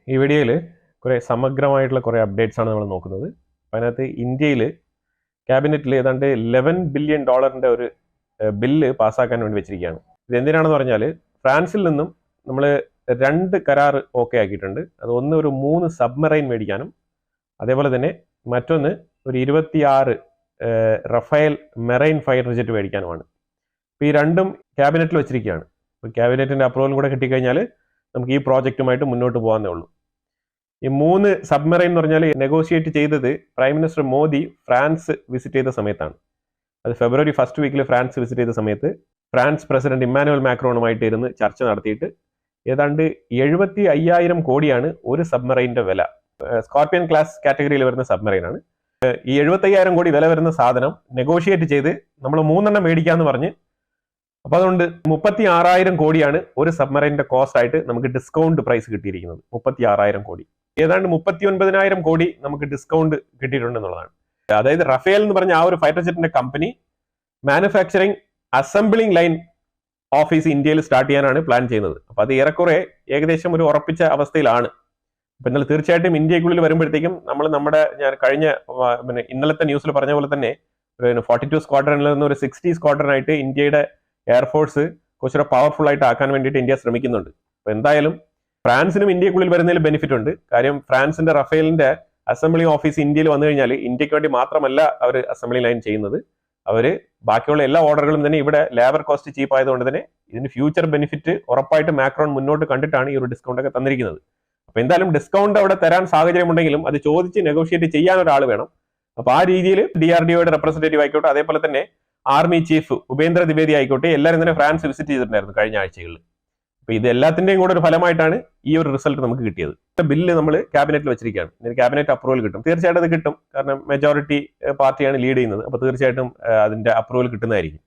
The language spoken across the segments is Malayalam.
ഈ വീഡിയോയിൽ കുറേ സമഗ്രമായിട്ടുള്ള കുറേ അപ്ഡേറ്റ്സ് ആണ് നമ്മൾ നോക്കുന്നത്. അതിനകത്ത് ഇന്ത്യയിൽ ക്യാബിനറ്റിൽ ഏതാണ്ട് $11 ബില്യൺ ഒരു ബില്ല് പാസ്സാക്കാൻ വേണ്ടി വെച്ചിരിക്കുകയാണ്. ഇതെന്തിനാണെന്ന് പറഞ്ഞാൽ ഫ്രാൻസിൽ നിന്നും നമ്മൾ 2 കരാർ ഓക്കെ ആക്കിയിട്ടുണ്ട്. അത് ഒന്ന് ഒരു 3 സബ്മറൈൻ മേടിക്കാനും അതേപോലെ തന്നെ മറ്റൊന്ന് ഒരു 26 റഫേൽ മെറൈൻ ഫൈറ്റർ ജെറ്റ് മേടിക്കാനുമാണ്. അപ്പോൾ ഈ രണ്ടും ക്യാബിനറ്റിൽ വെച്ചിരിക്കുകയാണ്. അപ്പോൾ ക്യാബിനറ്റിൻ്റെ അപ്രൂവലും കൂടെ കിട്ടിക്കഴിഞ്ഞാൽ നമുക്ക് ഈ പ്രോജക്റ്റുമായിട്ട് മുന്നോട്ട് പോകാനേ ഉള്ളൂ. ഈ 3 സബ്മറൈൻ എന്ന് പറഞ്ഞാൽ നെഗോഷിയേറ്റ് ചെയ്തത് prime minister Modi France visit ചെയ്ത സമയത്താണ്. അത് ഫെബ്രുവരി 1st വീക്കിൽ ഫ്രാൻസ് വിസിറ്റ് ചെയ്ത സമയത്ത് ഫ്രാൻസ് പ്രസിഡന്റ് ഇമ്മാനുവൽ മാക്രോണുമായിട്ട് ഇരുന്ന് ചർച്ച നടത്തിയിട്ട് ഏതാണ്ട് 75,000 കോടിയാണ് ഒരു സബ്മറൈൻ്റെ വില. സ്കോർപ്പിയൻ ക്ലാസ് കാറ്റഗറിയിൽ വരുന്ന സബ്മറൈനാണ്. ഈ 75,000 കോടി വില വരുന്ന സാധനം നെഗോഷിയേറ്റ് ചെയ്ത് നമ്മൾ 3 മേടിക്കാന്ന് പറഞ്ഞ്, അപ്പോൾ അതുകൊണ്ട് 36,000 കോടിയാണ് ഒരു സബ്മറൈൻ്റെ കോസ്റ്റ് ആയിട്ട് നമുക്ക് ഡിസ്കൗണ്ട് പ്രൈസ് കിട്ടിയിരിക്കുന്നത്. 36,000 കോടി, ഏതാണ്ട് 39,000 കോടി നമുക്ക് ഡിസ്കൗണ്ട് കിട്ടിയിട്ടുണ്ടെന്നുള്ളതാണ്. അതായത് റഫേൽ എന്ന് പറഞ്ഞ ആ ഒരു ഫൈറ്റർ ജെറ്റിന്റെ company manufacturing assembling line office ഇന്ത്യയിൽ സ്റ്റാർട്ട് ചെയ്യാനാണ് പ്ലാൻ ചെയ്യുന്നത്. അപ്പോൾ അത് ഏറെക്കുറെ ഏകദേശം ഒരു ഉറപ്പിച്ച അവസ്ഥയിലാണ്. അപ്പം എന്നാൽ തീർച്ചയായിട്ടും ഇന്ത്യക്കുള്ളിൽ വരുമ്പോഴത്തേക്കും ഞാൻ കഴിഞ്ഞ ഇന്നലത്തെ ന്യൂസിൽ പറഞ്ഞ പോലെ തന്നെ 42 സ്ക്വാഡ്രനിൽ നിന്ന് ഒരു 60 സ്ക്വാഡ്രനായിട്ട് ഇന്ത്യയുടെ എയർഫോഴ്സ് കുറച്ചുകൂടെ പവർഫുൾ ആയിട്ട് ആക്കാൻ വേണ്ടിയിട്ട് ഇന്ത്യ ശ്രമിക്കുന്നുണ്ട്. അപ്പോൾ എന്തായാലും ഫ്രാൻസിനും ഇന്ത്യക്കുള്ളിൽ വരുന്നതിൽ ബെനിഫിറ്റ് ഉണ്ട്. കാര്യം ഫ്രാൻസിന്റെ റഫേലിന്റെ അസംബ്ലി ഓഫീസ് ഇന്ത്യയിൽ വന്നു കഴിഞ്ഞാൽ ഇന്ത്യക്ക് വേണ്ടി മാത്രമല്ല അവർ അസംബ്ലി ലൈൻ ചെയ്യുന്നത്, അവർ ബാക്കിയുള്ള എല്ലാ ഓർഡറുകളും തന്നെ ഇവിടെ ലേബർ കോസ്റ്റ് ചീപ്പ് ആയതുകൊണ്ട് തന്നെ ഇതിന് ഫ്യൂച്ചർ ബെനിഫിറ്റ് ഉറപ്പായിട്ട് മാക്രോൺ മുന്നോട്ട് കണ്ടിട്ടാണ് ഈ ഒരു ഡിസ്കൗണ്ട് ഒക്കെ തന്നിരിക്കുന്നത്. അപ്പോൾ എന്തായാലും ഡിസ്കൗണ്ട് അവിടെ തരാൻ സാഹചര്യമുണ്ടെങ്കിലും അത് ചോദിച്ച് നെഗോഷിയേറ്റ് ചെയ്യാൻ ഒരാൾ വേണം. അപ്പോൾ ആ രീതിയിൽ DRDOയുടെ റെപ്രസെന്റേറ്റീവ് ആയിക്കോട്ടെ, അതേപോലെ തന്നെ ആർമി ചീഫ് ഉപേന്ദ്ര ദ്വിവേദി ആയിക്കോട്ടെ, എല്ലാവരും തന്നെ ഫ്രാൻസ് വിസിറ്റ് ചെയ്തിട്ടുണ്ടായിരുന്നു കഴിഞ്ഞ ആഴ്ചകളിൽ. അപ്പോൾ ഇത് എല്ലാത്തിന്റെയും കൂടെ ഒരു ഫലമായിട്ടാണ് ഈ ഒരു റിസൾട്ട് നമുക്ക് കിട്ടിയത്. ബില്ല് നമ്മൾ ക്യാബിനറ്റിൽ വെച്ചിരിക്കുകയാണ്. ഇതിന് ക്യാബിനറ്റ് അപ്രൂവൽ കിട്ടും, തീർച്ചയായിട്ടും അത് കിട്ടും. കാരണം മെജോറിറ്റി പാർട്ടിയാണ് ലീഡ് ചെയ്യുന്നത്. അപ്പോൾ തീർച്ചയായിട്ടും അതിന്റെ അപ്രൂവൽ കിട്ടുന്നതായിരിക്കും.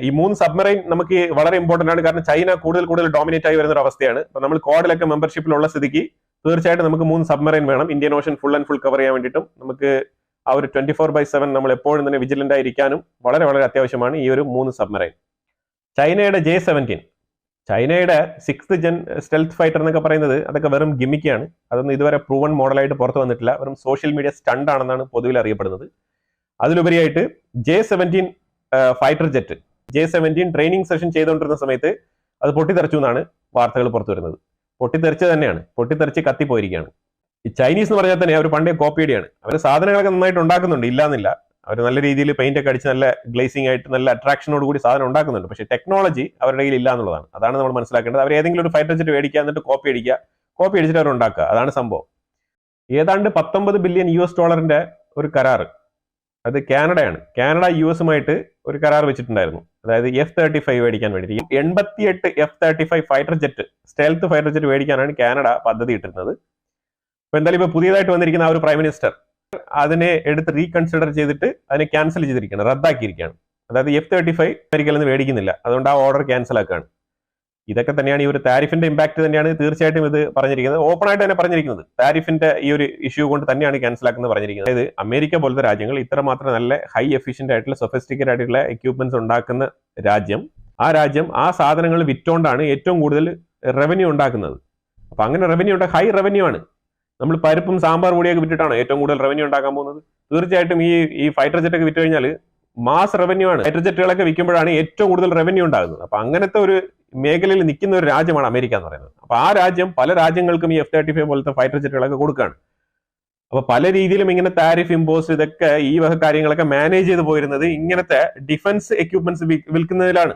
ഈ 3 സബ്മറൈൻ നമുക്ക് വളരെ ഇമ്പോർട്ടന്റ് ആണ്. കാരണം ചൈന കൂടുതൽ ഡോമിനേറ്റ് ആയി വരുന്ന ഒരു അവസ്ഥയാണ്. അപ്പോൾ നമ്മൾ ക്വാഡിലൊക്കെ മെമ്പർഷിപ്പിലുള്ള സ്ഥിതിക്ക് തീർച്ചയായിട്ടും നമുക്ക് 3 സബ്മറൈൻ വേണം. Indian Ocean full and full cover ചെയ്യാൻ വേണ്ടിയിട്ടും നമുക്ക് ആ ഒരു 24/7 നമ്മൾ എപ്പോഴും തന്നെ വിജിലന്റ് ആയിരിക്കാനും വളരെ അത്യാവശ്യമാണ് ഈ ഒരു 3 സബ്മറൈൻ. ചൈനയുടെ J-17, ചൈനയുടെ 6th ജെൻ സ്റ്റെൽത്ത് ഫൈറ്റർ എന്നൊക്കെ പറയുന്നത് അതൊക്കെ വെറും ഗിമിക്കാണ്. അതൊന്നും ഇതുവരെ പ്രൂവൺ മോഡലായിട്ട് പുറത്തു വന്നിട്ടില്ല. വെറും സോഷ്യൽ മീഡിയ സ്റ്റണ്ട് ആണെന്നാണ് പൊതുവിൽ അറിയപ്പെടുന്നത്. അതിലുപരിയായിട്ട് J-17 fighter jet, J-17 training session ചെയ്തുകൊണ്ടിരുന്ന സമയത്ത് അത് പൊട്ടിത്തെറിച്ചു എന്നാണ് വാർത്തകൾ പുറത്തു വരുന്നത്. പൊട്ടിത്തെറിച്ച് തന്നെയാണ്, പൊട്ടിത്തെറിച്ച് കത്തിപ്പോയിരിക്കുകയാണ്. ഈ ചൈനീസ് എന്ന് പറഞ്ഞാൽ തന്നെ അവർ പണ്ടേ കോപ്പിയടിയാണ്. അവർ സാധനങ്ങളൊക്കെ നന്നായിട്ട് ഉണ്ടാക്കുന്നുണ്ട്, ഇല്ലാന്നില്ല. അവർ നല്ല രീതിയിൽ പെയിന്റ് ഒക്കെ അടിച്ച് നല്ല ഗ്ലേസിംഗ് ആയിട്ട് നല്ല അട്രാക്ഷനോട് കൂടി സാധനം ഉണ്ടാക്കുന്നുണ്ട്. പക്ഷേ ടെക്നോളജി അവരുടെ കയ്യിൽ ഇല്ല എന്നുള്ളതാണ്. അതാണ് നമ്മൾ മനസ്സിലാക്കേണ്ടത്. അവർ ഏതെങ്കിലും ഒരു ഫൈറ്റർ ജെറ്റ് മേടിക്കുക, എന്നിട്ട് കോപ്പി അടിച്ചിട്ട് അവർ ഉണ്ടാക്കുക, അതാണ് സംഭവം. ഏതാണ്ട് $19 ബില്യൺ ഒരു കരാർ, അത് കാനഡയാണ്. കാനഡ US-ഉമായിട്ട് ഒരു കരാർ വെച്ചിട്ടുണ്ടായിരുന്നു. അതായത് F-35 മേടിക്കാൻ വേണ്ടി 88 F-35 fighter jet, stealth fighter jet മേടിക്കാനാണ് കാനഡ പദ്ധതി ഇട്ടിരുന്നത്. അപ്പോൾ എന്തായാലും ഇപ്പോൾ പുതിയതായിട്ട് വന്നിരിക്കുന്ന ആ ഒരു പ്രൈം മിനിസ്റ്റർ അതിനെ എടുത്ത് റീകൺസിഡർ ചെയ്തിട്ട് അതിനെ ക്യാൻസൽ ചെയ്തിരിക്കുകയാണ്, റദ്ദാക്കിയിരിക്കുകയാണ്. അതായത് F-35 അമേരിക്കയിൽ നിന്ന് മേടിക്കുന്നില്ല, അതുകൊണ്ട് ആ ഓർഡർ ക്യാൻസൽ ആക്കുകയാണ്. ഇതൊക്കെ തന്നെയാണ് ഈ ഒരു താരിഫിന്റെ ഇമ്പാക്ട് തന്നെയാണ് തീർച്ചയായിട്ടും ഇത് പറഞ്ഞിരിക്കുന്നത്. ഓപ്പൺ ആയിട്ട് തന്നെ പറഞ്ഞിരിക്കുന്നത് താരിഫിന്റെ ഈ ഒരു ഇഷ്യൂ കൊണ്ട് തന്നെയാണ് ക്യാൻസൽ ആക്കുന്നത് പറഞ്ഞിരിക്കുന്നത്. അതായത് അമേരിക്ക പോലത്തെ രാജ്യങ്ങൾ ഇത്രമാത്രം നല്ല ഹൈ എഫിഷ്യന്റ് ആയിട്ടുള്ള സൊഫിസ്റ്റിക്കേറ്റഡ് ആയിട്ടുള്ള എക്യുപ്മെന്റ്സ് ഉണ്ടാക്കുന്ന രാജ്യം ആ സാധനങ്ങൾ വിറ്റോണ്ടാണ് ഏറ്റവും കൂടുതൽ റവന്യൂ ഉണ്ടാക്കുന്നത്. അപ്പൊ അങ്ങനെ റവന്യൂ ഹൈ റവന്യൂ ആണ്. നമ്മൾ പരിപ്പും സാമ്പാർ പൊടിയൊക്കെ വിറ്റിട്ടാണ് ഏറ്റവും കൂടുതൽ റവന്യൂ ഉണ്ടാക്കാൻ പോകുന്നത്. തീർച്ചയായിട്ടും ഈ ഫൈറ്റർ ജെറ്റ് ഒക്കെ വിറ്റ് കഴിഞ്ഞാൽ മാസ് റവന്യൂ ആണ്. ഫൈറ്റർ ജെറ്റുകളൊക്കെ വിൽക്കുമ്പോഴാണ് ഏറ്റവും കൂടുതൽ റവന്യൂ ഉണ്ടാകുന്നത്. അപ്പൊ അങ്ങനത്തെ ഒരു മേഖലയിൽ നിൽക്കുന്ന ഒരു രാജ്യമാണ് അമേരിക്ക എന്ന് പറയുന്നത്. അപ്പൊ ആ രാജ്യം പല രാജ്യങ്ങൾക്കും ഈ F-35 പോലത്തെ ഫൈറ്റർ ജെറ്റുകളൊക്കെ കൊടുക്കുകയാണ്. അപ്പൊ പല രീതിയിലും ഇങ്ങനെ താരിഫ് ഇമ്പോസ് ഇതൊക്കെ ഈ വക കാര്യങ്ങളൊക്കെ മാനേജ് ചെയ്ത് പോയിരുന്നത് ഇങ്ങനത്തെ ഡിഫൻസ് എക്യുപ്മെന്റ്സ് വിൽക്കുന്നതിലാണ്.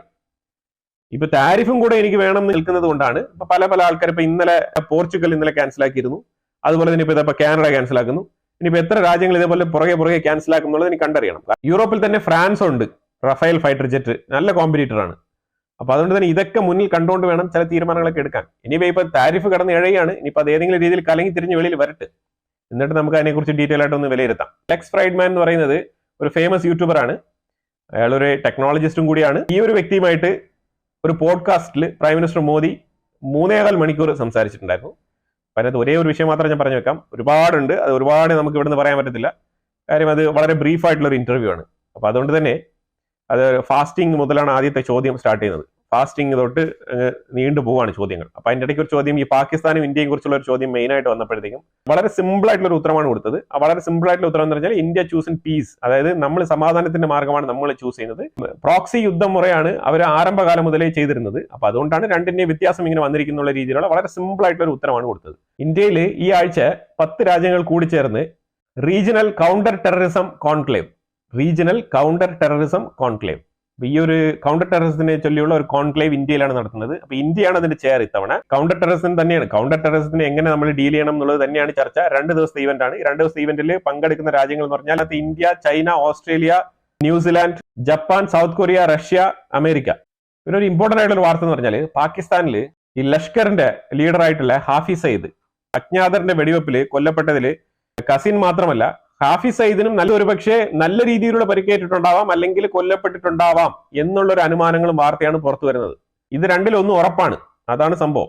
ഇപ്പൊ താരിഫും കൂടെ എനിക്ക് വേണം നിൽക്കുന്നത് കൊണ്ടാണ് ഇപ്പൊ പല ആൾക്കാർ ഇപ്പൊ പോർച്ചുഗൽ ഇന്നലെ ക്യാൻസൽ ആക്കിയിരുന്നു. അതുപോലെ തന്നെ ഇപ്പൊ കാനഡ ക്യാൻസൽ ആക്കുന്നു. ഇനിയിപ്പോ എത്ര രാജ്യങ്ങൾ ഇതേപോലെ പുറകെ ക്യാൻസൽ ആക്കുന്നുള്ളത് എനിക്ക് കണ്ടറിയണം. യൂറോപ്പിൽ തന്നെ ഫ്രാൻസ് ഉണ്ട്, റഫേൽ ഫൈറ്റർ ജെറ്റ് നല്ല കോമ്പറ്റീറ്റർ ആണ്. അപ്പൊ അതുകൊണ്ട് തന്നെ ഇതൊക്കെ മുന്നിൽ കണ്ടുകൊണ്ട് വേണം ചില തീരുമാനങ്ങളൊക്കെ എടുക്കാൻ. ഇനിയിപ്പോ ഇപ്പൊ താരിഫ് കടന്ന് ഇഴയാണ്. ഇനിയിപ്പോ അത് ഏതെങ്കിലും രീതിയിൽ കലങ്ങി തിരിഞ്ഞ് വെളിയിൽ വരട്ടെ, എന്നിട്ട് നമുക്ക് അതിനെക്കുറിച്ച് ഡീറ്റെയിൽ ആയിട്ട് ഒന്ന് വിലയിരുത്താം. ലെക്സ് ഫ്രൈഡ്മാൻ എന്ന് പറയുന്നത് ഒരു ഫേമസ് യൂട്യൂബർ ആണ്. അയാളൊരു ടെക്നോളജിസ്റ്റും കൂടിയാണ്. ഈ ഒരു വ്യക്തിയുമായിട്ട് ഒരു പോഡ്കാസ്റ്റിൽ പ്രൈം മിനിസ്റ്റർ മോദി 3.25 മണിക്കൂർ സംസാരിച്ചിട്ടുണ്ടായിരുന്നു. അപ്പം അതിനകത്ത് ഒരേ ഒരു വിഷയം മാത്രം ഞാൻ പറഞ്ഞു വെക്കാം. ഒരുപാടുണ്ട്, അത് ഒരുപാട് നമുക്ക് ഇവിടുന്ന് പറയാൻ പറ്റത്തില്ല. കാര്യം അത് വളരെ ബ്രീഫ് ആയിട്ടുള്ള ഒരു ഇന്റർവ്യൂ ആണ്. അപ്പോൾ അതുകൊണ്ട് തന്നെ അത് ഫാസ്റ്റിംഗ് മുതലാണ് ആദ്യത്തെ ചോദ്യം സ്റ്റാർട്ട് ചെയ്യുന്നത്. ഫാസ്റ്റിംഗ് തൊട്ട് നീണ്ടു പോവാണ് ചോദ്യങ്ങൾ. അപ്പൊ അതിന്റെ ഇടയ്ക്ക് ഒരു ചോദ്യം ഈ പാകിസ്ഥാനും ഇന്ത്യയും കുറിച്ചുള്ള ഒരു ചോദ്യം മെയിൻ ആയിട്ട് വന്നപ്പോഴത്തേക്കും വളരെ സിമ്പിൾ ആയിട്ടുള്ള ഒരു ഉത്തരമാണ് കൊടുത്തത്. ആ വളരെ സിമ്പിൾ ആയിട്ടുള്ള ഉത്തരം എന്ന് പറഞ്ഞാൽ ഇന്ത്യ ചൂസ് ഇൻ പീസ്, അതായത് നമ്മൾ സമാധാനത്തിന്റെ മാർഗമാണ് നമ്മൾ ചൂസ് ചെയ്യുന്നത്. പ്രോക്സി യുദ്ധം മുറയാണ് അവർ ആരംഭകാലം മുതലേ ചെയ്തിരുന്നത്. അപ്പൊ അതുകൊണ്ടാണ് രണ്ടിന്റെയും വ്യത്യാസം ഇങ്ങനെ വന്നിരിക്കുന്ന രീതിയിലുള്ള വളരെ സിമ്പിൾ ആയിട്ടുള്ള ഒരു ഉത്തരമാണ് കൊടുത്തത്. ഇന്ത്യയിൽ ഈ ആഴ്ച 10 രാജ്യങ്ങൾ കൂടി ചേർന്ന് റീജിയണൽ കൗണ്ടർ ടെററിസം കോൺക്ലേവ് ഈ ഒരു കൗണ്ടർ ടെററിസത്തിനെ ചൊല്ലിയുള്ള ഒരു കോൺക്ലേവ് ഇന്ത്യയിലാണ് നടത്തുന്നത്. അപ്പൊ ഇന്ത്യയാണ് അതിന്റെ ചെയർ ഇത്തവണ. കൗണ്ടർ ടെററിസത്തിനെ എങ്ങനെ നമ്മൾ ഡീൽ ചെയ്യണം എന്നുള്ളത് തന്നെയാണ് ചർച്ച. 2 ദിവസത്തെ ഇവന്റ് ആണ്. ഈ 2 ദിവസത്തെ ഇവന്റിൽ പങ്കെടുക്കുന്ന രാജ്യങ്ങൾ എന്ന് പറഞ്ഞാൽ അത് India, China, Australia, New Zealand, Japan, south Korea, Russia, America. പിന്നെ ഒരു ഇമ്പോർട്ടന്റ് ആയിട്ടുള്ള വാർത്ത എന്ന് പറഞ്ഞാൽ പാകിസ്ഥാനിൽ ഈ ലഷ്കറിന്റെ ലീഡർ ആയിട്ടുള്ള ഹാഫിസ് സയ്യിദ് അജ്ഞാതരുടെ വെടിവെപ്പിൽ കൊല്ലപ്പെട്ടതിൽ കസിൻ മാത്രമല്ല ഹാഫിസ് സയ്യിദിനും നല്ല രീതിയിലുള്ള പരിക്കേറ്റിട്ടുണ്ടാവാം, അല്ലെങ്കിൽ കൊല്ലപ്പെട്ടിട്ടുണ്ടാവാം എന്നുള്ളൊരു അനുമാനങ്ങളും വാർത്തയാണ് പുറത്തു വരുന്നത്. ഇത് രണ്ടിലൊന്നും ഉറപ്പാണ്, അതാണ് സംഭവം.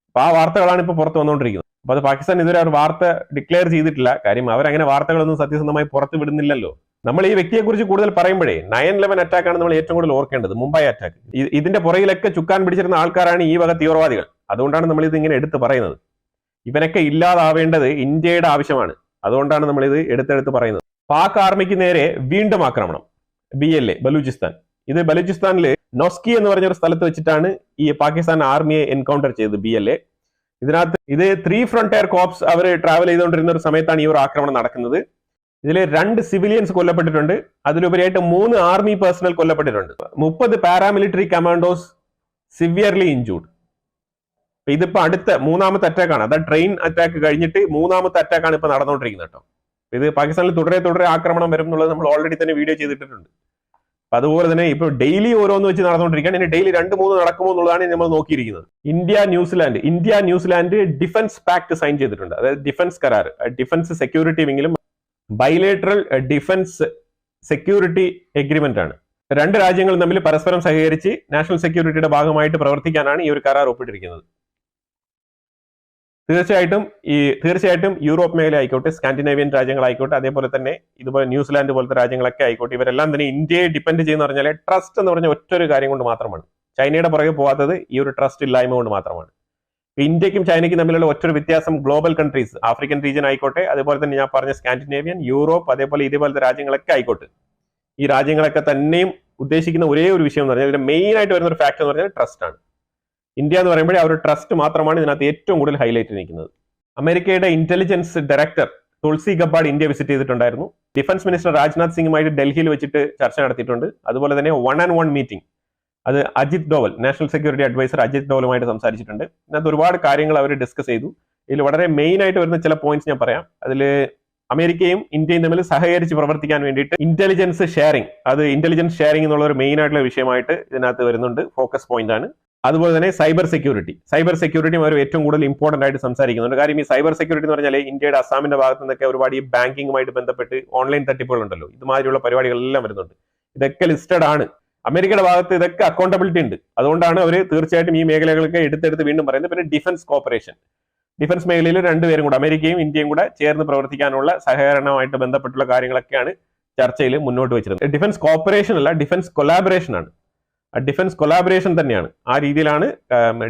അപ്പൊ ആ വാർത്തകളാണ് ഇപ്പൊ പുറത്തു വന്നുകൊണ്ടിരിക്കുന്നത്. അപ്പൊ അത് പാകിസ്ഥാൻ ഇതുവരെ അവർ വാർത്ത ഡിക്ലെയർ ചെയ്തിട്ടില്ല. കാര്യം അവരങ്ങനെ വാർത്തകളൊന്നും സത്യസന്ധമായി പുറത്തു വിടുന്നില്ലല്ലോ. നമ്മൾ ഈ വ്യക്തിയെ കുറിച്ച് കൂടുതൽ പറയുമ്പോഴേ 9/11 അറ്റാക്കാണ് നമ്മൾ ഏറ്റവും കൂടുതൽ ഓർക്കേണ്ടത്, മുംബൈ അറ്റാക്ക്. ഇതിന്റെ പുറകിലൊക്കെ ചുക്കാൻ പിടിച്ചിരുന്ന ആൾക്കാരാണ് ഈ വക തീവ്രവാദികൾ. അതുകൊണ്ടാണ് നമ്മൾ ഇത് ഇങ്ങനെ എടുത്ത് പറയുന്നത്. ഇവനൊക്കെ ഇല്ലാതാവേണ്ടത് ഇന്ത്യയുടെ ആവശ്യമാണ്. അതുകൊണ്ടാണ് നമ്മൾ ഇത് എടുത്തെടുത്ത് പറയുന്നത്. പാക് ആർമിക്ക് നേരെ വീണ്ടും ആക്രമണം. BLA ബലൂചിസ്ഥാൻ. ഇത് ബലൂചിസ്ഥാനിൽ നോസ്കി എന്ന് പറഞ്ഞ ഒരു സ്ഥലത്ത് വെച്ചിട്ടാണ് ഈ പാകിസ്ഥാൻ ആർമിയെ എൻകൗണ്ടർ ചെയ്തത് BLA. ഇതിനകത്ത് 3 ഫ്രണ്ടിയർ കോപ്സ് അവർ ട്രാവൽ ചെയ്തുകൊണ്ടിരുന്ന ഒരു സമയത്താണ് ഈ ഒരു ആക്രമണം നടക്കുന്നത്. ഇതിൽ 2 സിവിലിയൻസ് കൊല്ലപ്പെട്ടിട്ടുണ്ട്. അതിലുപരിയായിട്ട് 3 ആർമി പേഴ്സണൽ കൊല്ലപ്പെട്ടിട്ടുണ്ട്. 30 പാരാമിലിറ്ററി കമാൻഡോസ് സിവിയർലി ഇഞ്ചൂർഡ്. ഇതിപ്പോ അടുത്ത 3ാമത്തെ അറ്റാക്കാണ്. അതായത് ട്രെയിൻ അറ്റാക്ക് കഴിഞ്ഞിട്ട് 3ാമത്തെ അറ്റാക്കാണ് ഇപ്പൊ നടന്നുകൊണ്ടിരിക്കുന്നത് കേട്ടോ. ഇത് പാകിസ്ഥാനിൽ തുടരെ ആക്രമണം വരും എന്നുള്ളത് നമ്മൾ ഓൾറെഡി തന്നെ വീഡിയോ ചെയ്തിട്ടുണ്ട്. അപ്പൊ അതുപോലെ തന്നെ ഇപ്പൊ ഡെയിലി ഓരോന്ന് വെച്ച് നടന്നുകൊണ്ടിരിക്കുകയാണ്. ഇനി ഡെയിലി 2-3 നടക്കുമോ എന്നുള്ളതാണ് നമ്മൾ നോക്കിയിരിക്കുന്നത്. India New Zealand defence pact sign ചെയ്തിട്ടുണ്ട്. അതായത് ഡിഫൻസ് കരാർ, ഡിഫൻസ് സെക്യൂരിറ്റി വിങ്ങിലും ബൈലേറ്ററൽ ഡിഫൻസ് സെക്യൂരിറ്റി എഗ്രിമെന്റ് ആണ്. 2 രാജ്യങ്ങൾ തമ്മിൽ പരസ്പരം സഹകരിച്ച് നാഷണൽ സെക്യൂരിറ്റിയുടെ ഭാഗമായിട്ട് പ്രവർത്തിക്കാനാണ് ഈ ഒരു കരാർ ഒപ്പിട്ടിരിക്കുന്നത്. തീർച്ചയായിട്ടും യൂറോപ്പ് മേഖല ആയിക്കോട്ടെ, സ്കാൻഡിനേവിയൻ രാജ്യങ്ങളായിക്കോട്ടെ, അതേപോലെ തന്നെ ഇതുപോലെ ന്യൂസിലാൻഡ് പോലത്തെ രാജ്യങ്ങളൊക്കെ ആയിക്കോട്ടെ, ഇവരെല്ലാം തന്നെ ഇന്ത്യയെ ഡിപ്പെൻഡ് ചെയ്യുന്ന പറഞ്ഞാൽ ട്രസ്റ്റ് എന്ന് പറഞ്ഞ ഒറ്റൊരു കാര്യം കൊണ്ട് മാത്രമാണ്. ചൈനയുടെ പുറകെ പോകാത്തത് ഈ ഒരു ട്രസ്റ്റ് ഇല്ലായ്മ കൊണ്ട് മാത്രമാണ്. ഇന്ത്യക്കും ചൈനയ്ക്കും തമ്മിലുള്ള ഒറ്റൊരു വ്യത്യാസം ഗ്ലോബൽ കൺട്രീസ്, ആഫ്രിക്കൻ റീജിയൻ ആയിക്കോട്ടെ, അതേപോലെ തന്നെ ഞാൻ പറഞ്ഞ സ്കാൻഡിനേവിയൻ, യൂറോപ്പ്, അതേപോലെ ഇതേപോലത്തെ രാജ്യങ്ങളൊക്കെ ആയിക്കോട്ടെ, ഈ രാജ്യങ്ങളൊക്കെ തന്നെയും ഉദ്ദേശിക്കുന്ന ഒരേ ഒരു വിഷയം എന്ന് പറഞ്ഞാൽ ഇതിന്റെ മെയിൻ ആയിട്ട് വരുന്ന ഒരു ഫാക്ടർ എന്ന് പറഞ്ഞാൽ ട്രസ്റ്റ് ആണ്. ഇന്ത്യ എന്ന് പറയുമ്പോൾ ആ ഒരു ട്രസ്റ്റ് മാത്രമാണ് ഇതിനകത്ത് ഏറ്റവും കൂടുതൽ ഹൈലൈറ്റ് നിൽക്കുന്നത്. അമേരിക്കയുടെ intelligence director Tulsi Gabbard India visit ചെയ്തിട്ടുണ്ടായിരുന്നു. ഡിഫൻസ് മിനിസ്റ്റർ രാജ്നാഥ് സിംഗുമായിട്ട് ഡൽഹിയിൽ വെച്ചിട്ട് ചർച്ച നടത്തിയിട്ടുണ്ട്. അതുപോലെ തന്നെ 1-on-1 മീറ്റിംഗ് അത് Ajit Doval, national security adviser Ajit ഡോവലുമായിട്ട് സംസാരിച്ചിട്ടുണ്ട്. ഇതിനകത്ത് ഒരുപാട് കാര്യങ്ങൾ അവർ ഡിസ്കസ് ചെയ്തു. ഇതിൽ വളരെ മെയിൻ ആയിട്ട് വരുന്ന ചില പോയിന്റ്സ് ഞാൻ പറയാം. അതിൽ അമേരിക്കയും ഇന്ത്യയും തമ്മിൽ സഹകരിച്ച് പ്രവർത്തിക്കാൻ വേണ്ടിയിട്ട് ഇന്റലിജൻസ് ഷെയറിംഗ് എന്നുള്ള ഒരു മെയിൻ ആയിട്ടുള്ള വിഷയമായിട്ട് ഇതിനകത്ത് വരുന്നുണ്ട്, ഫോക്കസ് പോയിന്റ് ആണ്. അതുപോലെ തന്നെ സൈബർ സെക്യൂരിറ്റിയും അവർ ഏറ്റവും കൂടുതൽ ഇമ്പോർട്ടന്റ് ആയിട്ട് സംസാരിക്കുന്നുണ്ട്. കാര്യം ഈ സൈബർ സെക്യൂരിറ്റി എന്ന് പറഞ്ഞാൽ ഇന്ത്യയുടെ അസാമിന്റെ ഭാഗത്ത് നിന്നൊക്കെ ഒരുപാട് ഈ ബാങ്കിങ്ങുമായിട്ട് ബന്ധപ്പെട്ട് ഓൺലൈൻ തട്ടിപ്പുകൾ ഉണ്ടല്ലോ, ഇതുമാതിരിയുള്ള പരിപാടികളെല്ലാം വരുന്നുണ്ട്. ഇതൊക്കെ ലിസ്റ്റഡ് ആണ്. അമേരിക്കയുടെ ഭാഗത്ത് ഇതൊക്കെ അക്കൗണ്ടബിലിറ്റി ഉണ്ട്. അതുകൊണ്ടാണ് അവർ തീർച്ചയായിട്ടും ഈ മേഖലകളൊക്കെ എടുത്തെടുത്ത് വീണ്ടും പറയുന്നത്. പിന്നെ ഡിഫൻസ് മേഖലയിൽ 2 പേരും കൂടെ, അമേരിക്കയും ഇന്ത്യയും കൂടെ ചേർന്ന് പ്രവർത്തിക്കാനുള്ള സഹകരണവുമായിട്ട് ബന്ധപ്പെട്ടുള്ള കാര്യങ്ങളൊക്കെ ചർച്ചയിൽ മുന്നോട്ട് വെച്ചിരുന്നത്. ഡിഫൻസ് കോപ്പറേഷൻ അല്ല, ഡിഫൻസ് കൊലാബറേഷൻ ആണ്. ഡിഫൻസ് കൊലാബറേഷൻ തന്നെയാണ്. ആ രീതിയിലാണ്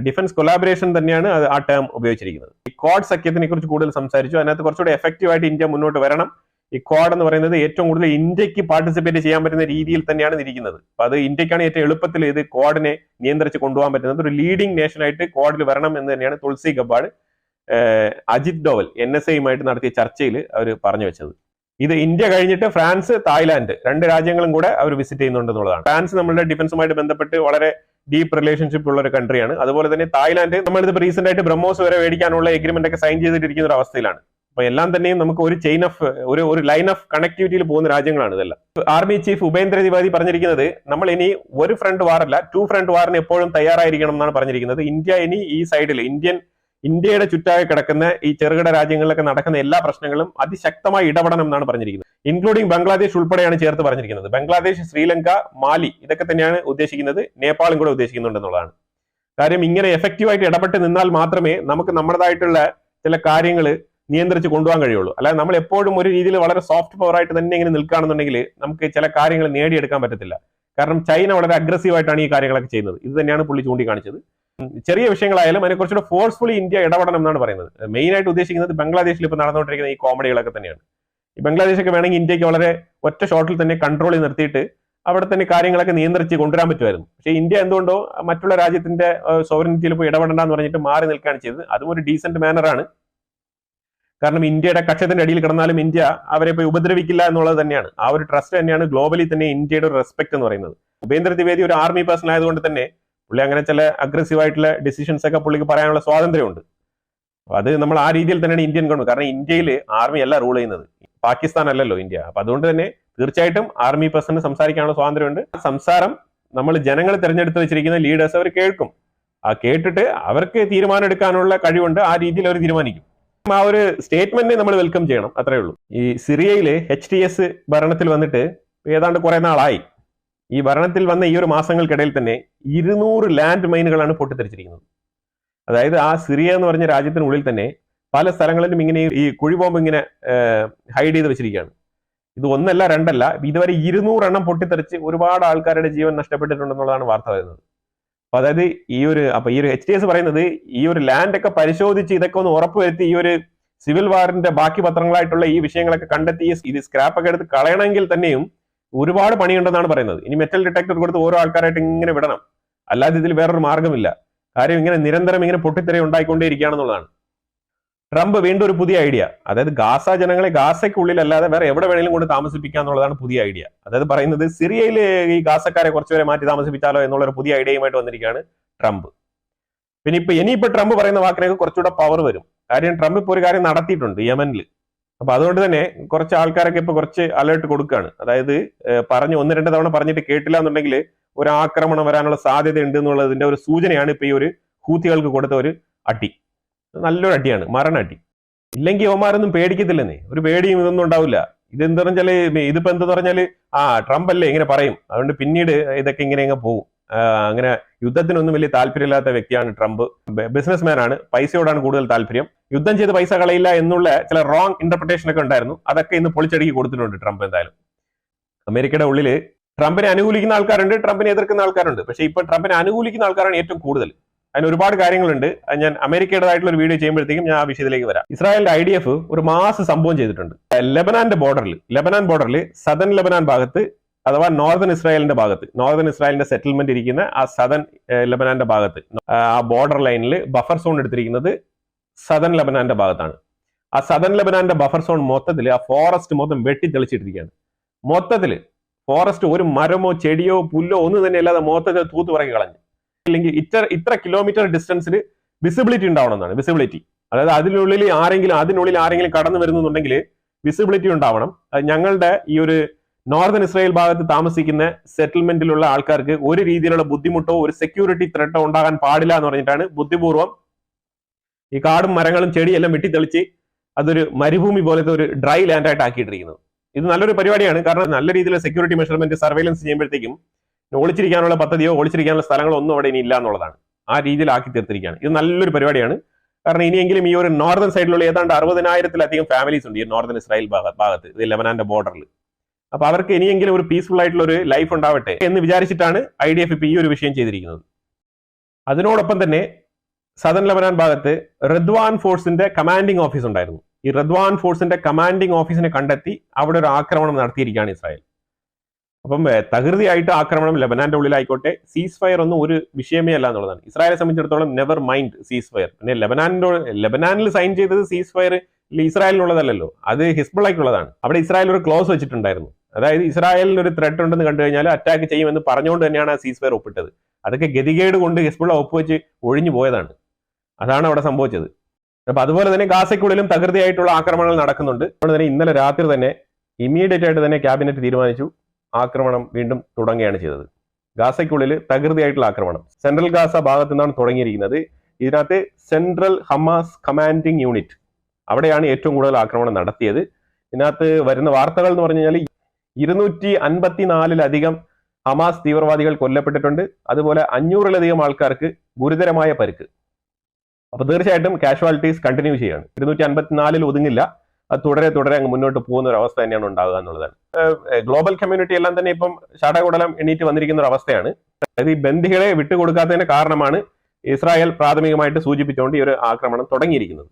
ഡിഫൻസ് കൊലാബറേഷൻ തന്നെയാണ് ആ ടേം ഉപയോഗിച്ചിരിക്കുന്നത്. ഈ ക്വാഡ് സഖ്യത്തിനെ കുറിച്ച് കൂടുതൽ സംസാരിച്ചു. അതിനകത്ത് കുറച്ചുകൂടി എഫക്റ്റീവ് ആയിട്ട് ഇന്ത്യ മുന്നോട്ട് വരണം. ഈ ക്വാഡ് എന്ന് പറയുന്നത് ഏറ്റവും കൂടുതൽ ഇന്ത്യക്ക് പാർട്ടിസിപ്പേറ്റ് ചെയ്യാൻ പറ്റുന്ന രീതിയിൽ തന്നെയാണ് ഇരിക്കുന്നത്. അപ്പൊ അത് ഇന്ത്യക്കാണ് ഏറ്റവും എളുപ്പത്തിൽ ഇത് ക്വാഡിനെ നിയന്ത്രിച്ച് കൊണ്ടുപോകാൻ പറ്റുന്നത്. ഒരു ലീഡിംഗ് നേഷനായിട്ട് ക്വാഡിൽ വരണം എന്ന് തന്നെയാണ് തുൾസി ഗബ്ബാർഡ് അജിത് ഡോവൽ NSAയുമായിട്ട് നടത്തിയ ചർച്ചയിൽ അവർ പറഞ്ഞു വെച്ചത്. ഇത് ഇന്ത്യ കഴിഞ്ഞിട്ട് ഫ്രാൻസ്, തായ്ലാന്റ് 2 രാജ്യങ്ങളും കൂടെ അവർ വിസിറ്റ് ചെയ്യുന്നുണ്ടെന്നുള്ളതാണ്. ഫ്രാൻസ് നമ്മളുടെ ഡിഫൻസുമായിട്ട് ബന്ധപ്പെട്ട് വളരെ ഡീപ്പ് റിലേഷൻഷിപ്പ് ഉള്ള ഒരു കൺട്രിയാണ്. അതുപോലെ തന്നെ തായ്ലാന്റ് നമ്മളിത് റീസെന്റ് ആയിട്ട് ബ്രഹ്മോസ് വരെ മേടിക്കാനുള്ള എഗ്രിമെന്റ് ഒക്കെ സൈൻ ചെയ്തിട്ടിരിക്കുന്ന ഒരു അവസ്ഥയിലാണ്. അപ്പൊ എല്ലാം തന്നെയും നമുക്ക് ഒരു ലൈൻ ഓഫ് കണക്ടിവിറ്റിയിൽ പോകുന്ന രാജ്യങ്ങളാണ് ഇതെല്ലാം. ആർമി ചീഫ് ഉപേന്ദ്ര ദ്വിവേദി പറഞ്ഞിരിക്കുന്നത് നമ്മൾ ഇനി ഒരു ഫ്രണ്ട് വാറല്ല 2 ഫ്രണ്ട് വാറിന് എപ്പോഴും തയ്യാറായിരിക്കണം എന്നാണ് പറഞ്ഞിരിക്കുന്നത്. ഇന്ത്യ ഇനി ഈ സൈഡിൽ ഇന്ത്യയുടെ ചുറ്റായി കിടക്കുന്ന ഈ ചെറുകിട രാജ്യങ്ങളിലൊക്കെ നടക്കുന്ന എല്ലാ പ്രശ്നങ്ങളും അതിശക്തമായി ഇടപെടണം എന്നാണ് പറഞ്ഞിരിക്കുന്നത്. ഇൻക്ലൂഡിംഗ് ബംഗ്ലാദേശ് ഉൾപ്പെടെയാണ് ചേർത്ത് പറഞ്ഞിരിക്കുന്നത്. ബംഗ്ലാദേശ്, ശ്രീലങ്ക, മാലി ഇതൊക്കെ തന്നെയാണ് ഉദ്ദേശിക്കുന്നത്. നേപ്പാളും കൂടെ ഉദ്ദേശിക്കുന്നുണ്ടെന്നുള്ളതാണ് കാര്യം. ഇങ്ങനെ എഫക്റ്റീവായിട്ട് ഇടപെട്ട് നിന്നാൽ മാത്രമേ നമുക്ക് നമ്മുടേതായിട്ടുള്ള ചില കാര്യങ്ങൾ നിയന്ത്രിച്ച് കൊണ്ടുപോകാൻ കഴിയുള്ളൂ. അല്ലാതെ നമ്മൾ എപ്പോഴും ഒരു രീതിയിൽ വളരെ സോഫ്റ്റ് പവർ ആയിട്ട് തന്നെ ഇങ്ങനെ നിൽക്കുകയാണെന്നുണ്ടെങ്കിൽ നമുക്ക് ചില കാര്യങ്ങൾ നേടിയെടുക്കാൻ പറ്റത്തില്ല. കാരണം ചൈന വളരെ അഗ്രസീവായിട്ടാണ് ഈ കാര്യങ്ങളൊക്കെ ചെയ്യുന്നത്. ഇത് തന്നെയാണ് പുള്ളി ചൂണ്ടിക്കാണിച്ചത്. ചെറിയ വിഷയങ്ങളായാലും അതിനെ കുറച്ചുകൂടെ ഫോഴ്സ്ഫുള്ളി ഇന്ത്യ ഇടപെടണം എന്നാണ് പറയുന്നത്. മെയിൻ ആയിട്ട് ഉദ്ദേശിക്കുന്നത് ബംഗ്ലാദേശിൽ ഇപ്പോൾ നടന്നുകൊണ്ടിരിക്കുന്ന ഈ കോമഡികളൊക്കെ തന്നെയാണ്. ഈ ബംഗ്ലാദേശൊക്കെ വേണമെങ്കിൽ ഇന്ത്യക്ക് വളരെ ഒറ്റ ഷോട്ടിൽ തന്നെ കൺട്രോൾ ചെയ്ത് നിർത്തിയിട്ട് അവിടെ തന്നെ കാര്യങ്ങളൊക്കെ നിയന്ത്രിച്ച് കൊണ്ടുവരാൻ പറ്റുമായിരുന്നു. പക്ഷേ ഇന്ത്യ എന്തുകൊണ്ടോ മറ്റുള്ള രാജ്യത്തിന്റെ സോവറിനിറ്റിയിൽ പോയി ഇടപെടണ്ടെന്ന് പറഞ്ഞിട്ട് മാറി നിൽക്കുകയാണ് ചെയ്തത്. അതും ഒരു ഡീസന്റ് മാനറാണ്. കാരണം ഇന്ത്യയുടെ കക്ഷത്തിന്റെ അടിയിൽ കിടന്നാലും ഇന്ത്യ അവരെ പോയി ഉപദ്രവിക്കില്ല എന്നുള്ളത് തന്നെയാണ്. ആ ഒരു ട്രസ്റ്റ് തന്നെയാണ് ഗ്ലോബലി തന്നെ ഇന്ത്യയുടെ ഒരു റെസ്പെക്ട് എന്ന് പറയുന്നത്. ഉപേന്ദ്ര ദ്വിവേദി ഒരു ആർമി പേഴ്സൺ ആയതുകൊണ്ട് തന്നെ പുള്ളി അങ്ങനെ ചില അഗ്രസീവ് ആയിട്ടുള്ള ഡിസിഷൻസ് ഒക്കെ പുള്ളിക്ക് പറയാനുള്ള സ്വാതന്ത്ര്യമുണ്ട്. അത് നമ്മൾ ആ രീതിയിൽ തന്നെയാണ് ഇന്ത്യൻ ഗവൺമെന്റ്. കാരണം ഇന്ത്യയിൽ ആർമി അല്ല റൂൾ ചെയ്യുന്നത്, പാകിസ്ഥാൻ അല്ലല്ലോ ഇന്ത്യ. അപ്പൊ അതുകൊണ്ട് തന്നെ തീർച്ചയായിട്ടും ആർമി പേഴ്സണിന് സംസാരിക്കാനുള്ള സ്വാതന്ത്ര്യമുണ്ട്. സംസാരം നമ്മൾ ജനങ്ങൾ തിരഞ്ഞെടുത്ത് വെച്ചിരിക്കുന്ന ലീഡേഴ്സ് അവർ കേൾക്കും. ആ കേട്ടിട്ട് അവർക്ക് തീരുമാനം എടുക്കാനുള്ള കഴിവുണ്ട്. ആ രീതിയിൽ അവർ തീരുമാനിക്കും. ആ ഒരു സ്റ്റേറ്റ്മെന്റ് നമ്മൾ വെൽക്കം ചെയ്യണം, അത്രേ ഉള്ളൂ. ഈ സിറിയയില് HTS ഭരണത്തിൽ വന്നിട്ട് ഏതാണ്ട് കുറെ നാളായി. ഈ ഭരണത്തിൽ വന്ന ഈ ഒരു മാസങ്ങൾക്കിടയിൽ തന്നെ 200 ലാൻഡ് മൈനുകളാണ് പൊട്ടിത്തെറിച്ചിരിക്കുന്നത്. അതായത് ആ സിറിയ എന്ന് പറഞ്ഞ രാജ്യത്തിനുള്ളിൽ തന്നെ പല സ്ഥലങ്ങളിലും ഇങ്ങനെ ഈ കുഴി ബോംബ് ഇങ്ങനെ ഹൈഡ് ചെയ്ത് വെച്ചിരിക്കുകയാണ്. ഇത് ഒന്നല്ല രണ്ടല്ല, ഇതുവരെ 200 എണ്ണം പൊട്ടിത്തെറിച്ച് ഒരുപാട് ആൾക്കാരുടെ ജീവൻ നഷ്ടപ്പെട്ടിട്ടുണ്ടെന്നുള്ളതാണ് വാർത്ത വരുന്നത്. അപ്പൊ അതായത് ഈ ഒരു HTS പറയുന്നത് ഈ ഒരു ലാൻഡ് ഒക്കെ പരിശോധിച്ച് ഇതൊക്കെ ഒന്ന് ഉറപ്പുവരുത്തി ഈ ഒരു സിവിൽ വാറിന്റെ ബാക്കി പത്രങ്ങളായിട്ടുള്ള ഈ വിഷയങ്ങളൊക്കെ കണ്ടെത്തി ഇത് സ്ക്രാപ്പ് ഒക്കെ എടുത്ത് കളയണമെങ്കിൽ തന്നെയും ഒരുപാട് പണിയുണ്ടെന്നാണ് പറയുന്നത്. ഇനി മെറ്റൽ ഡിറ്റക്ടർ കൊടുത്ത് ഓരോ ആൾക്കാരായിട്ട് ഇങ്ങനെ വിടണം, അല്ലാതെ ഇതിൽ വേറൊരു മാർഗമില്ല. കാര്യം ഇങ്ങനെ നിരന്തരം ഇങ്ങനെ പൊട്ടിത്തെറി ഉണ്ടായിക്കൊണ്ടേയിരിക്കുകയാണെന്നുള്ളതാണ്. ട്രംപ് വീണ്ടും ഒരു പുതിയ ഐഡിയ, അതായത് ഗാസ ജനങ്ങളെ ഗാസയ്ക്കുള്ളിൽ അല്ലാതെ വേറെ എവിടെ വേണമെങ്കിലും കൊണ്ട് താമസിപ്പിക്കുക എന്നുള്ളതാണ് പുതിയ ഐഡിയ. അതായത് പറയുന്നത് സിറിയയിൽ ഈ ഗാസക്കാരെ കുറച്ചുപേരെ മാറ്റി താമസിപ്പിച്ചാലോ എന്നുള്ളൊരു പുതിയ ഐഡിയയുമായിട്ട് വന്നിരിക്കുകയാണ് ട്രംപ്. പിന്നെ ഇനിയിപ്പോ ട്രംപ് പറയുന്ന വാക്കിനൊക്കെ കുറച്ചുകൂടെ പവർ വരും. കാര്യം ട്രംപ് ഇപ്പോൾ ഒരു കാര്യം നടത്തിയിട്ടുണ്ട് യമനിൽ. അപ്പൊ അതുകൊണ്ട് തന്നെ കുറച്ച് ആൾക്കാരൊക്കെ ഇപ്പൊ കുറച്ച് അലേർട്ട് കൊടുക്കുകയാണ്. അതായത് പറഞ്ഞ് 1-2 തവണ പറഞ്ഞിട്ട് കേട്ടില്ല എന്നുണ്ടെങ്കിൽ ഒരു ആക്രമണം വരാനുള്ള സാധ്യത ഉണ്ട് എന്നുള്ളതിന്റെ ഒരു സൂചനയാണ് ഇപ്പൊ ഈ ഒരു ഹൂത്തികൾക്ക് കൊടുത്ത ഒരു അടി. നല്ലൊരു അടിയാണ്, മരണ അടി. ഇല്ലെങ്കിൽ യവന്മാരൊന്നും പേടിക്കത്തില്ലെന്നേ, ഒരു പേടിയും ഇതൊന്നും ഉണ്ടാവില്ല. ഇതെന്താ പറഞ്ഞാല് ഇതിപ്പോ എന്തെന്ന് പറഞ്ഞാല് ട്രംപ് അല്ലേ ഇങ്ങനെ പറയും, അതുകൊണ്ട് പിന്നീട് ഇതൊക്കെ ഇങ്ങനെ പോകും. അങ്ങനെ യുദ്ധത്തിനൊന്നും വലിയ താല്പര്യമില്ലാത്ത വ്യക്തിയാണ് ട്രംപ്. ബിസിനസ്മാൻ ആണ്, പൈസയോടാണ് കൂടുതൽ താല്പര്യം. യുദ്ധം ചെയ്ത് പൈസ കളയില്ല എന്നുള്ള ചില റോങ് ഇന്റർപ്രിട്ടേഷൻ ഒക്കെ ഉണ്ടായിരുന്നു. അതൊക്കെ ഇന്ന് പൊളിച്ചടുക്കി കൊടുത്തിട്ടുണ്ട് ട്രംപ്. എന്തായാലും അമേരിക്കയുടെ ഉള്ളിൽ ട്രംപിനെ അനുകൂലിക്കുന്ന ആൾക്കാരുണ്ട്, ട്രംപിനെ എതിർക്കുന്ന ആൾക്കാരുണ്ട്. പക്ഷേ ഇപ്പൊ ട്രംപിനെ അനുകൂലിക്കുന്ന ആൾക്കാരാണ് ഏറ്റവും കൂടുതൽ. അതിന് ഒരുപാട് കാര്യങ്ങളുണ്ട്. ഞാൻ അമേരിക്കയുടേതായിട്ടുള്ള ഒരു വീഡിയോ ചെയ്യുമ്പോഴത്തേക്കും ഞാൻ ആ വിഷയത്തിലേക്ക് വരാം. ഇസ്രായേലിന്റെ IDF ഒരു മാസ് സംഭവം ചെയ്തിട്ടുണ്ട്. ലെബനാൻ ബോർഡറിൽ സദൻ ലെബനാൻ ഭാഗത്ത്, അഥവാ നോർത്തേൺ ഇസ്രായേലിന്റെ ഭാഗത്ത്, നോർത്തേൺ ഇസ്രായേലിന്റെ സെറ്റിൽമെന്റ് ഇരിക്കുന്ന ആ സദൻ ലെബനാന്റെ ഭാഗത്ത്, ആ ബോർഡർ ലൈനിൽ ബഫർ സോൺ എടുത്തിരിക്കുന്നത് സദൻ ലെബനാന്റെ ഭാഗത്താണ്. ആ സദൻ ലെബനാന്റെ ബഫർ സോൺ മൊത്തത്തിൽ ആ ഫോറസ്റ്റ് മൊത്തം വെട്ടിത്തെളിച്ചിട്ടിരിക്കുകയാണ്. മൊത്തത്തിൽ ഫോറസ്റ്റ് ഒരു മരമോ ചെടിയോ പുല്ലോ ഒന്നും തന്നെ അല്ലാതെ മൊത്തത്തിൽ തൂത്ത് പറക്കി കളഞ്ഞു. അല്ലെങ്കിൽ ഇത്ര കിലോമീറ്റർ ഡിസ്റ്റൻസിൽ വിസിബിലിറ്റി ഉണ്ടാവണമെന്നാണ്. വിസിബിലിറ്റി, അതായത് അതിനുള്ളിൽ ആരെങ്കിലും കടന്നു വരുന്നുണ്ടെങ്കിൽ വിസിബിലിറ്റി ഉണ്ടാവണം. ഞങ്ങളുടെ ഈ ഒരു നോർത്തേൺ ഇസ്രായേൽ ഭാഗത്ത് താമസിക്കുന്ന സെറ്റിൽമെന്റിലുള്ള ആൾക്കാർക്ക് ഒരു രീതിയിലുള്ള ബുദ്ധിമുട്ടോ ഒരു സെക്യൂരിറ്റി ത്രെട്ടോ ഉണ്ടാകാൻ പാടില്ല എന്ന് പറഞ്ഞിട്ടാണ് ബുദ്ധിപൂർവ്വം ഈ കാടും മരങ്ങളും ചെടിയെല്ലാം വെട്ടിത്തെളിച്ച് അതൊരു മരുഭൂമി പോലത്തെ ഒരു ഡ്രൈ ലാൻഡ് ആയിട്ട് ആക്കിയിട്ടിരിക്കുന്നത്. ഇത് നല്ലൊരു പരിപാടിയാണ്. കാരണം നല്ല രീതിയിലുള്ള സെക്യൂരിറ്റി മെഷർമെന്റ് സർവൈലൻസ് ചെയ്യുമ്പോഴത്തേക്കും ഒളിച്ചിരിക്കാനുള്ള പദ്ധതിയോ ഒളിച്ചിരിക്കാനുള്ള സ്ഥലങ്ങളോ ഒന്നും അവിടെ ഇനി ഇല്ല എന്നുള്ളതാണ്. ആ രീതിയിൽ ആക്കി തീർത്തിരിക്കുകയാണ്. ഇത് നല്ലൊരു പരിപാടിയാണ്. കാരണം ഇനിയെങ്കിലും ഈ ഒരു നോർത്തേൺ സൈഡിലുള്ള ഏതാണ്ട് 60,000-ലധികം ഫാമിലീസ് ഉണ്ട് ഈ നോർത്തേൺ ഇസ്രായേൽ ഭാഗത്ത്, ഇത് ലെബനാന്റെ ബോർഡറിൽ. അപ്പൊ അവർക്ക് ഇനിയെങ്കിലും ഒരു പീസ്ഫുൾ ആയിട്ടുള്ള ഒരു ലൈഫ് ഉണ്ടാവട്ടെ എന്ന് വിചാരിച്ചിട്ടാണ് IDF ഇപ്പൊ ഈ ഒരു വിഷയം ചെയ്തിരിക്കുന്നത്. അതിനോടൊപ്പം തന്നെ സദൻ ലെബനാൻ ഭാഗത്ത് റദ്വാൻ ഫോഴ്സിന്റെ കമാൻഡിംഗ് ഓഫീസ് ഉണ്ടായിരുന്നു. ഈ റദ്വാൻ ഫോഴ്സിന്റെ കമാൻഡിംഗ് ഓഫീസിനെ കണ്ടെത്തി അവിടെ ഒരു ആക്രമണം നടത്തിയിരിക്കുകയാണ് ഇസ്രായേൽ. അപ്പം തകൃതിയായിട്ട് ആക്രമണം ലെബനാന്റെ ഉള്ളിലായിക്കോട്ടെ. സീസ് ഫയർ ഒന്നും ഒരു വിഷയമേ അല്ല എന്നുള്ളതാണ്. ഇസ്രായേലെ സംബന്ധിച്ചിടത്തോളം നെവർ മൈൻഡ് സീസ് ഫയർ. പിന്നെ ലെബനാനിൽ സൈൻ ചെയ്തത് സീസ് ഫയർ ഇസ്രായേലിനുള്ളതല്ലോ, അത് ഹിസ്ബുള്ളയ്ക്കുള്ളതാണ്. അവിടെ ഇസ്രായേൽ ഒരു ക്ലോസ് വെച്ചിട്ടുണ്ടായിരുന്നു. അതായത് ഇസ്രായേലിന് ഒരു ത്രെട്ട് ഉണ്ടെന്ന് കണ്ടു കഴിഞ്ഞാൽ അറ്റാക്ക് ചെയ്യുമെന്ന് പറഞ്ഞുകൊണ്ട് തന്നെയാണ് ആ സീസ് ഫയർ ഒപ്പിട്ടത്. അതൊക്കെ ഗതികേട് കൊണ്ട് ഹിസ്ബുള്ള ഒപ്പുവെച്ച് ഒഴിഞ്ഞു പോയതാണ്. അതാണ് അവിടെ സംഭവിച്ചത്. അപ്പൊ അതുപോലെ തന്നെ ഗാസയ്ക്കുള്ളിലും തകൃതിയായിട്ടുള്ള ആക്രമണങ്ങൾ നടക്കുന്നുണ്ട്. അതുകൊണ്ട് തന്നെ ഇന്നലെ രാത്രി തന്നെ ഇമ്മീഡിയറ്റ് ആയിട്ട് തന്നെ ക്യാബിനറ്റ് തീരുമാനിച്ചു ആക്രമണം വീണ്ടും തുടങ്ങുകയാണ് ചെയ്തത്. ഗാസയ്ക്കുള്ളിൽ തകൃതിയായിട്ടുള്ള ആക്രമണം സെൻട്രൽ ഗാസ ഭാഗത്തു നിന്നാണ് തുടങ്ങിയിരിക്കുന്നത്. ഇതിനകത്ത് സെൻട്രൽ ഹമാസ് കമാൻഡിംഗ് യൂണിറ്റ്, അവിടെയാണ് ഏറ്റവും കൂടുതൽ ആക്രമണം നടത്തിയത്. ഇതിനകത്ത് വരുന്ന വാർത്തകൾ എന്ന് പറഞ്ഞു കഴിഞ്ഞാൽ 254-ലധികം ഹമാസ് തീവ്രവാദികൾ കൊല്ലപ്പെട്ടിട്ടുണ്ട്. അതുപോലെ 500-ലധികം ആൾക്കാർക്ക് ഗുരുതരമായ പരിക്ക്. അപ്പൊ തീർച്ചയായിട്ടും കാഷ്വാലിറ്റീസ് കണ്ടിന്യൂ ചെയ്യാണ്. 254-ൽ ഒതുങ്ങില്ല. അത് തുടരെ തുടരെ അങ്ങ് മുന്നോട്ട് പോകുന്ന ഒരു അവസ്ഥ തന്നെയാണ് ഉണ്ടാകുക എന്നുള്ളതാണ്. ഗ്ലോബൽ കമ്മ്യൂണിറ്റി എല്ലാം തന്നെ ഇപ്പം ചടകുടലം എണീറ്റ് വന്നിരിക്കുന്ന ഒരു അവസ്ഥയാണ്. അതായത് ഈ ബന്ദികളെ വിട്ടുകൊടുക്കാത്തതിന് കാരണമാണ് ഇസ്രായേൽ പ്രാഥമികമായിട്ട് സൂചിപ്പിച്ചുകൊണ്ട് ഈ ഒരു ആക്രമണം തുടങ്ങിയിരിക്കുന്നത്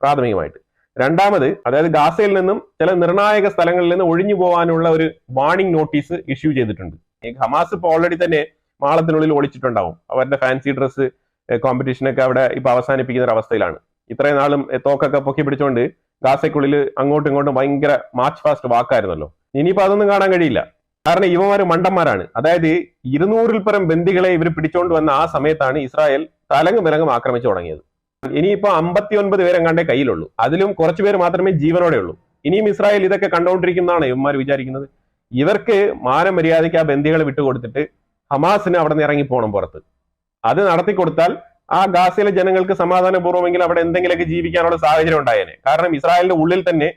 പ്രാഥമികമായിട്ട്. രണ്ടാമത്, അതായത് ഗാസയിൽ നിന്നും ചില നിർണായക സ്ഥലങ്ങളിൽ നിന്ന് ഒഴിഞ്ഞു പോകാനുള്ള ഒരു വാർണിംഗ് നോട്ടീസ് ഇഷ്യൂ ചെയ്തിട്ടുണ്ട്. ഹമാസ് ഇപ്പോൾ ഓൾറെഡി തന്നെ മാളത്തിനുള്ളിൽ ഒളിച്ചിട്ടുണ്ടാവും. അവരുടെ ഫാൻസി ഡ്രസ്സ് കോമ്പറ്റീഷനൊക്കെ അവിടെ ഇപ്പൊ അവസാനിപ്പിക്കുന്ന ഒരു അവസ്ഥയിലാണ്. ഇത്രയും നാളും തോക്കൊക്കെ പൊക്കി പിടിച്ചുകൊണ്ട് ഗാസയ്ക്കുള്ളിൽ അങ്ങോട്ടും ഇങ്ങോട്ടും ഭയങ്കര മാച്ച് ഫാസ്റ്റ് വാക്കായിരുന്നല്ലോ. ഇനിയിപ്പോ അതൊന്നും കാണാൻ കഴിയില്ല. കാരണം ഇവന്മാര് മണ്ടന്മാരാണ്. അതായത് 200-ൽ പരം ബന്ദികളെ ഇവർ പിടിച്ചോണ്ട് വന്ന ആ സമയത്താണ് ഇസ്രായേൽ തലങ്ങും വിലങ്ങും ആക്രമിച്ചു തുടങ്ങിയത്. ഇനിയിപ്പോ 59 പേരെങ്ങാണ്ടേ കയ്യിലുള്ളൂ. അതിലും കുറച്ചു പേര് മാത്രമേ ജീവനോടെ ഉള്ളൂ. ഇനിയും ഇസ്രായേൽ ഇതൊക്കെ കണ്ടുകൊണ്ടിരിക്കുന്നതാണ് ഇവന്മാർ വിചാരിക്കുന്നത്. ഇവർക്ക് മാനമര്യാദയ്ക്ക് ആ ബന്ദികളെ വിട്ടുകൊടുത്തിട്ട് ഹമാസിന് അവിടെ നിന്ന് ഇറങ്ങിപ്പോണം പുറത്ത്. അത് നടത്തിക്കൊടുത്താൽ ആ ഗാസയിലെ ജനങ്ങൾക്ക് സമാധാനപൂർവ്വമെങ്കിൽ അവിടെ എന്തെങ്കിലുമൊക്കെ ജീവിക്കാനുള്ള സാഹചര്യം ഉണ്ടായേനെ. കാരണം ഇസ്രായേലിന്റെ ഉള്ളിൽ തന്നെ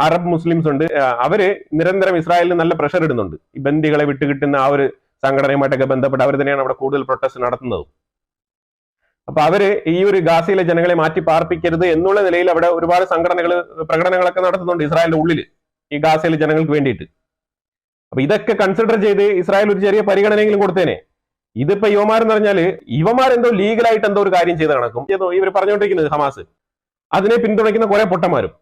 അറബ് മുസ്ലിംസ് ഉണ്ട്. അവര് നിരന്തരം ഇസ്രായേലിന് നല്ല പ്രഷർ ഇടുന്നുണ്ട്. ഈ ബന്ദികളെ വിട്ടുകിട്ടുന്ന ആ ഒരു സംഘടനയുമായിട്ടൊക്കെ ബന്ധപ്പെട്ട് അവർ തന്നെയാണ് അവിടെ കൂടുതൽ പ്രൊട്ടസ്റ്റ് നടത്തുന്നത്. അപ്പൊ അവര് ഈ ഒരു ഗാസയിലെ ജനങ്ങളെ മാറ്റി പാർപ്പിക്കരുത് എന്നുള്ള നിലയിൽ അവിടെ ഒരുപാട് സംഘടനകൾ പ്രകടനങ്ങളൊക്കെ നടത്തുന്നുണ്ട് ഇസ്രായേലിന്റെ ഉള്ളിൽ ഈ ഗാസയിലെ ജനങ്ങൾക്ക് വേണ്ടിയിട്ട്. അപ്പൊ ഇതൊക്കെ കൺസിഡർ ചെയ്ത് ഇസ്രായേൽ ഒരു ചെറിയ പരിഗണനയെങ്കിലും കൊടുത്തേനെ. ഇതിപ്പോ യുവമാരെന്ന് പറഞ്ഞാല് ഇവമാരെന്തോ ലീഗലായിട്ട് എന്തോ ഒരു കാര്യം ചെയ്ത് നടക്കും. ഇവർ പറഞ്ഞുകൊണ്ടിരിക്കുന്നത് ഹമാസ് അതിനെ പിന്തുണയ്ക്കുന്ന കുറെ പൊട്ടന്മാരും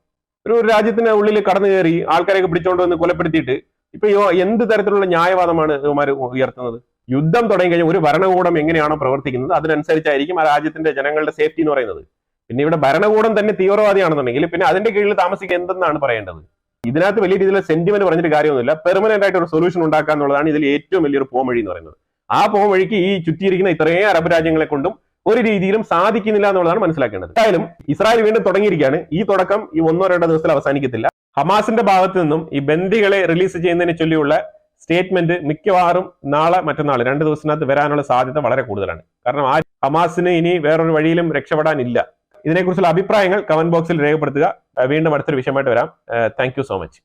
ഒരു രാജ്യത്തിന്റെ ഉള്ളിൽ കടന്നു കയറി ആൾക്കാരെയൊക്കെ പിടിച്ചോണ്ട് വന്ന് കൊലപ്പെടുത്തിയിട്ട് ഇപ്പൊ എന്ത് തരത്തിലുള്ള ന്യായവാദമാണ് യുവമാർ ഉയർത്തുന്നത്? യുദ്ധം തുടങ്ങി കഴിഞ്ഞാൽ ഒരു ഭരണകൂടം എങ്ങനെയാണോ പ്രവർത്തിക്കുന്നത് അതിനനുസരിച്ചായിരിക്കും ആ രാജ്യത്തിന്റെ ജനങ്ങളുടെ സേഫ്റ്റി എന്ന് പറയുന്നത്. പിന്നെ ഇവിടെ ഭരണകൂടം തന്നെ തീവ്രവാദിയാണെന്നുണ്ടെങ്കിൽ പിന്നെ അതിന്റെ കീഴിൽ താമസിക്കുക എന്തെന്നാണ് പറയേണ്ടത്? ഇതിനകത്ത് വലിയ രീതിയിലുള്ള സെന്റിമെന്റ് പറഞ്ഞിട്ട് കാര്യമൊന്നുമില്ല. പെർമനന്റ് ആയിട്ട് ഒരു സൊല്യൂഷൻ ഉണ്ടാക്കുക എന്നുള്ളതാണ് ഇതിൽ ഏറ്റവും വലിയൊരു പോംവഴി എന്ന് പറയുന്നത്. ആ പോംവഴിക്ക് ഈ ചുറ്റിയിരിക്കുന്ന ഇത്രയും അറബ് രാജ്യങ്ങളെ കൊണ്ടും ഒരു രീതിയിലും സാധിക്കുന്നില്ല എന്നുള്ളതാണ് മനസ്സിലാക്കേണ്ടത്. എന്തായാലും ഇസ്രായേൽ വീണ്ടും തുടങ്ങിയിരിക്കുകയാണ്. ഈ തുടക്കം ഈ 1-2 ദിവസത്തിൽ അവസാനിക്കത്തില്ല. ഹമാസിന്റെ ഭാഗത്ത് നിന്നും ഈ ബന്ദികളെ റിലീസ് ചെയ്യുന്നതിനെ ചൊല്ലിയുള്ള സ്റ്റേറ്റ്മെന്റ് മിക്കവാറും നാളെ മറ്റന്നാൾ 2 ദിവസത്തിനകത്ത് വരാനുള്ള സാധ്യത വളരെ കൂടുതലാണ്. കാരണം ആ ഹമാസിന് ഇനി വേറൊരു വഴിയിലും രക്ഷപ്പെടാനില്ല. ഇതിനെക്കുറിച്ചുള്ള അഭിപ്രായങ്ങൾ കമന്റ് ബോക്സിൽ രേഖപ്പെടുത്തുക. വീണ്ടും അടുത്തൊരു വിഷയമായിട്ട് വരാം. Thank you so much.